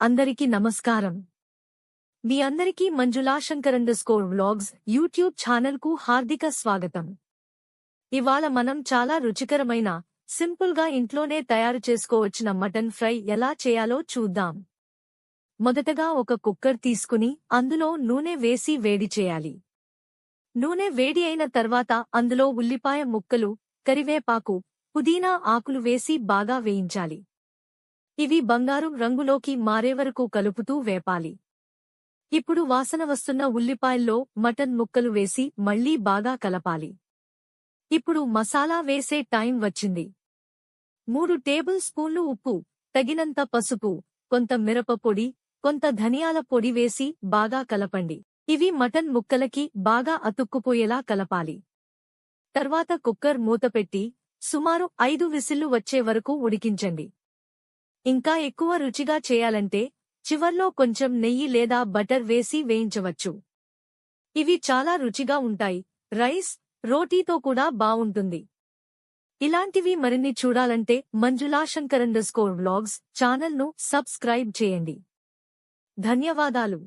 అందరికీ నమస్కారం. మీ అందరికీ మంజులాశంకర్_వ్లాగ్స్ యూట్యూబ్ ఛానల్కు హార్దిక స్వాగతం. ఇవాళ మనం చాలా రుచికరమైన, సింపుల్గా ఇంట్లోనే తయారు చేసుకోవచ్చిన మటన్ ఫ్రై ఎలా చేయాలో చూద్దాం. మొదటగా ఒక కుక్కర్ తీసుకుని అందులో నూనె వేసి వేడి చేయాలి. నూనె వేడి అయిన తర్వాత అందులో ఉల్లిపాయ ముక్కలు, కరివేపాకు, పుదీనా ఆకులు వేసి బాగా వేయించాలి. ఇవి బంగారు రంగులోకి మారేవరకు కలుపుతూ వేపాలి. ఇప్పుడు వాసన వస్తున్న ఉల్లిపాయల్లో మటన్ ముక్కలు వేసి మళ్లీ బాగా కలపాలి. ఇప్పుడు మసాలా వేసే టైం వచ్చింది. 3 టేబుల్ స్పూన్లు ఉప్పు, తగినంత పసుపు, కొంత మిరప పొడి, కొంత ధనియాల పొడి వేసి బాగా కలపండి. ఇవి మటన్ ముక్కలకి బాగా అతుక్కుపోయేలా కలపాలి. తర్వాత కుక్కర్ మూతపెట్టి సుమారు 5 విసిల్లు వచ్చే వరకు ఉడికించండి. ఇంకా ఎక్కువ రుచిగా చేయాలంటే చివర్లో కొంచెం నెయ్యి లేదా బటర్ వేసి వేయించవచ్చు. ఇవి చాలా రుచిగా ఉంటాయి. రైస్, రోటీతో కూడా బావుంటుంది. ఇలాంటివి మరిన్ని చూడాలంటే మంజులాశంకర్_వ్లాగ్స్ ఛానల్ను సబ్స్క్రైబ్ చేయండి. ధన్యవాదాలు.